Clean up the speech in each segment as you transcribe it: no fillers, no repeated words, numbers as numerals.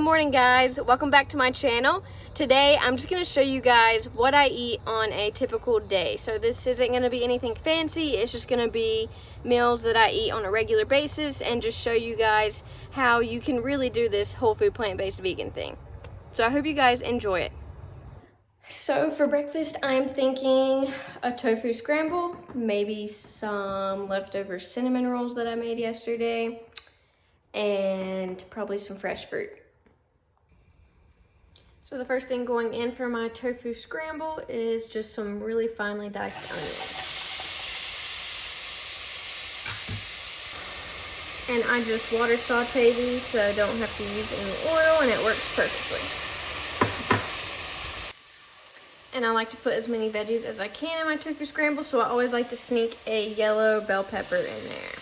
morning, guys. Welcome back to my channel. Today I'm just going to show you guys what I eat on a typical day. So this isn't going to be anything fancy. It's just going to be meals that I eat on a regular basis and just show you guys how you can really do this whole food plant-based vegan thing. So I hope you guys enjoy it. So for breakfast I'm thinking a tofu scramble, maybe some leftover cinnamon rolls that I made yesterday, and probably some fresh fruit. So the first thing going in for my tofu scramble is just some really finely diced onions. And I just water saute these so I don't have to use any oil, and it works perfectly. And I like to put as many veggies as I can in my tofu scramble, so I always like to sneak a yellow bell pepper in there.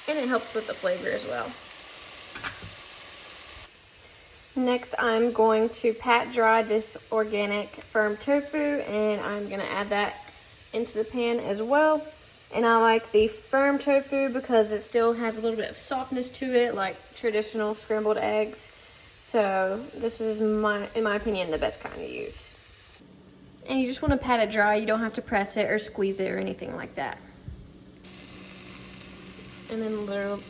And it helps with the flavor as well. Next, I'm going to pat dry this organic firm tofu, and I'm gonna add that into the pan as well. And I like the firm tofu because it still has a little bit of softness to it, like traditional scrambled eggs. So this is, in my opinion, the best kind to use. And you just wanna pat it dry. You don't have to press it or squeeze it or anything like that. And then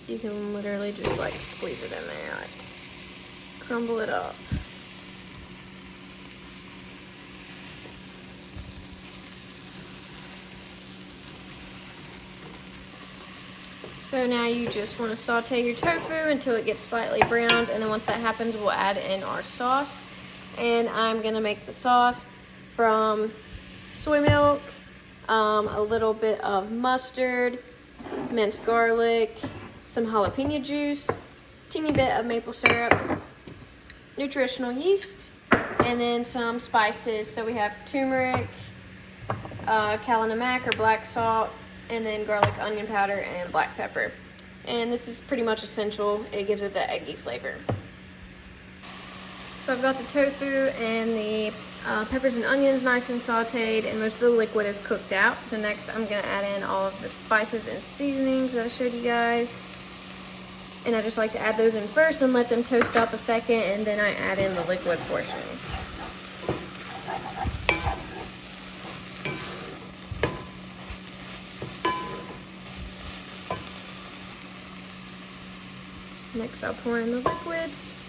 you can literally just like squeeze it in there, like crumble it up. So now you just want to saute your tofu until it gets slightly browned, and then once that happens, we'll add in our sauce. And I'm gonna make the sauce from soy milk, a little bit of mustard, minced garlic, some jalapeno juice, teeny bit of maple syrup, nutritional yeast, and then some spices. So we have turmeric, cala namac or black salt, and then garlic, onion powder, and black pepper. And this is pretty much essential. It gives it the eggy flavor. So I've got the tofu and the peppers and onions nice and sauteed, and most of the liquid is cooked out. So next I'm gonna add in all of the spices and seasonings that I showed you guys. And I just like to add those in first and let them toast up a second, and then I add in the liquid portion. Next I'll pour in the liquids.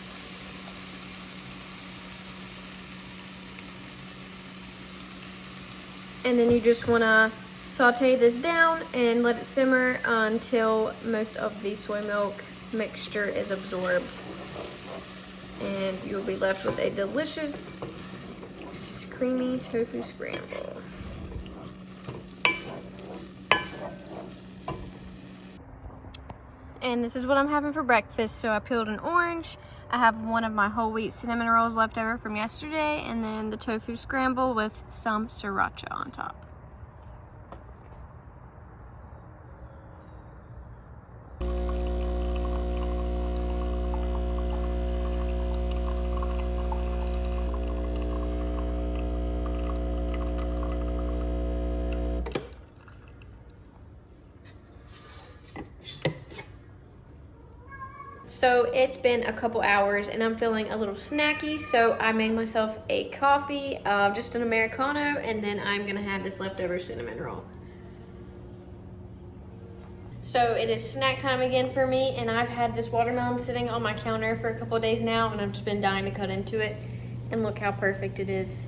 And then you just want to saute this down and let it simmer until most of the soy milk mixture is absorbed. And you'll be left with a delicious creamy tofu scramble. And this is what I'm having for breakfast. So I peeled an orange. I have one of my whole wheat cinnamon rolls left over from yesterday, and then the tofu scramble with some sriracha on top. So it's been a couple hours and I'm feeling a little snacky, so I made myself a coffee, just an Americano, and then I'm gonna have this leftover cinnamon roll. So it is snack time again for me, and I've had this watermelon sitting on my counter for a couple of days now, and I've just been dying to cut into it, and look how perfect it is.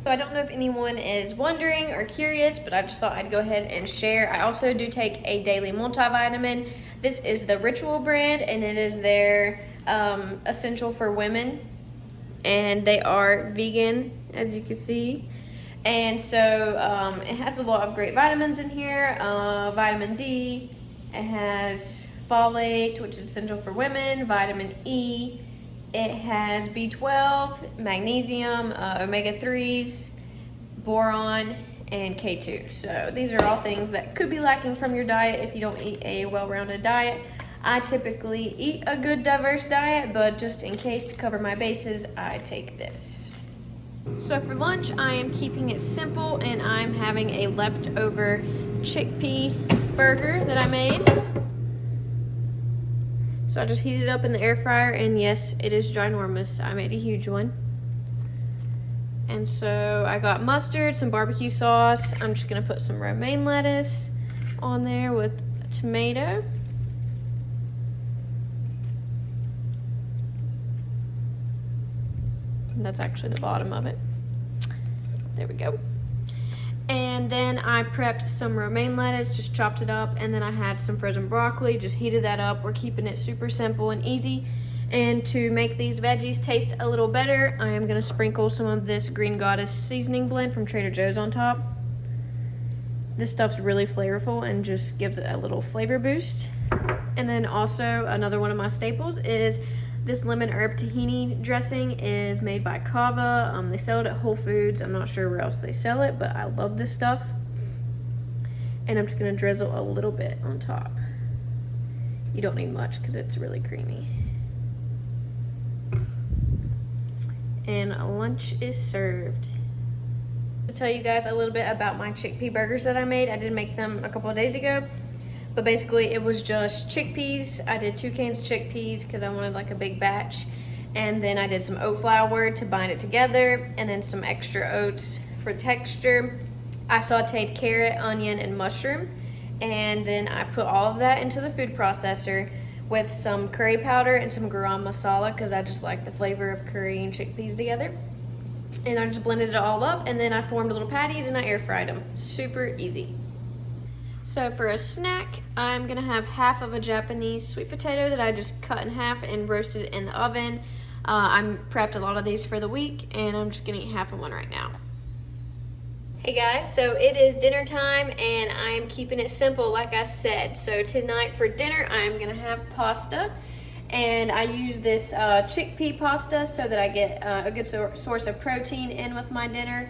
So I don't know if anyone is wondering or curious, but I just thought I'd go ahead and share. I also do take a daily multivitamin. This is the Ritual brand, and it is their essential for women, and they are vegan, as you can see. And so it has a lot of great vitamins in here. Vitamin D, it has folate, which is essential for women, vitamin E, it has B12, magnesium, omega-3s, boron, and K2. So these are all things that could be lacking from your diet if you don't eat a well-rounded diet. I typically eat a good diverse diet, but just in case, to cover my bases, I take this. So for lunch, I am keeping it simple, and I'm having a leftover chickpea burger that I made. So I just heated it up in the air fryer, and yes, it is ginormous. I made a huge one. And so I got mustard, some barbecue sauce. I'm just gonna put some romaine lettuce on there with a tomato. And that's actually the bottom of it. There we go. And then I prepped some romaine lettuce, just chopped it up, and then I had some frozen broccoli, just heated that up. We're keeping it super simple and easy. And to make these veggies taste a little better, I am gonna sprinkle some of this Green Goddess seasoning blend from Trader Joe's on top. This stuff's really flavorful and just gives it a little flavor boost. And then also another one of my staples is this lemon herb tahini dressing is made by Kava. They sell it at Whole Foods. I'm not sure where else they sell it, but I love this stuff. And I'm just gonna drizzle a little bit on top. You don't need much because it's really creamy. And lunch is served. To tell you guys a little bit about my chickpea burgers that I made. I did make them a couple of days ago. But basically it was just chickpeas. I did 2 cans of chickpeas because I wanted like a big batch. And then I did some oat flour to bind it together, and then some extra oats for texture. I sauteed carrot, onion, and mushroom. And then I put all of that into the food processor with some curry powder and some garam masala because I just like the flavor of curry and chickpeas together. And I just blended it all up, and then I formed little patties and I air fried them. Super easy. So for a snack, I'm gonna have half of a Japanese sweet potato that I just cut in half and roasted in the oven. I prepped a lot of these for the week, and I'm just gonna eat half of one right now. Hey guys, so it is dinner time, and I'm keeping it simple like I said. So tonight for dinner, I'm gonna have pasta, and I use this chickpea pasta so that I get a good source of protein in with my dinner.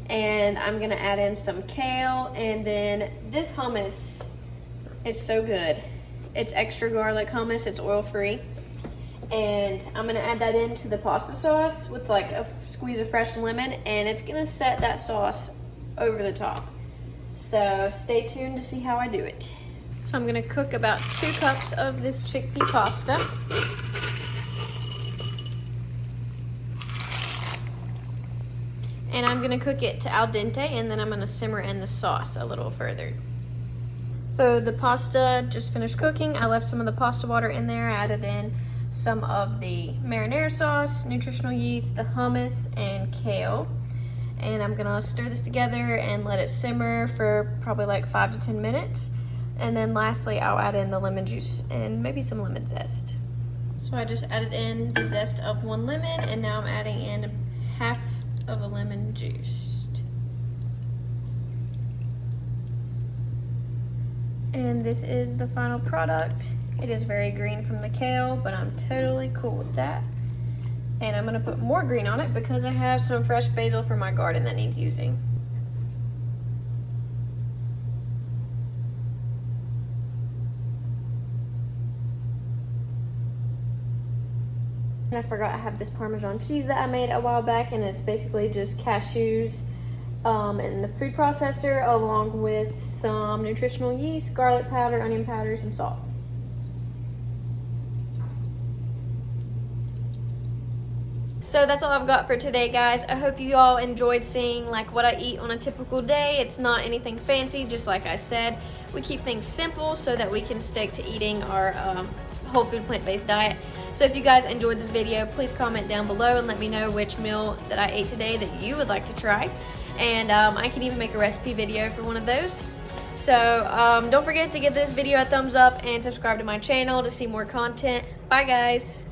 And I'm gonna add in some kale, and then this hummus is so good. It's extra garlic hummus, it's oil-free. And I'm gonna add that into the pasta sauce with like a squeeze of fresh lemon, and it's gonna set that sauce over the top. So stay tuned to see how I do it. So I'm gonna cook about 2 cups of this chickpea pasta. And I'm gonna cook it to al dente, and then I'm gonna simmer in the sauce a little further. So the pasta just finished cooking. I left some of the pasta water in there. I added in some of the marinara sauce, nutritional yeast, the hummus, and kale. And I'm gonna stir this together and let it simmer for probably like 5 to 10 minutes. And then lastly, I'll add in the lemon juice and maybe some lemon zest. So I just added in the zest of 1 lemon, and now I'm adding in half of a lemon juiced. And this is the final product. It is very green from the kale, but I'm totally cool with that. And I'm gonna put more green on it because I have some fresh basil from my garden that needs using. And I forgot I have this Parmesan cheese that I made a while back, and it's basically just cashews in the food processor along with some nutritional yeast, garlic powder, onion powder, some salt. So that's all I've got for today, guys. I hope you all enjoyed seeing like what I eat on a typical day. It's not anything fancy, just like I said. We keep things simple so that we can stick to eating our whole food plant-based diet. So if you guys enjoyed this video, please comment down below and let me know which meal that I ate today that you would like to try. And I can even make a recipe video for one of those. So don't forget to give this video a thumbs up and subscribe to my channel to see more content. Bye guys.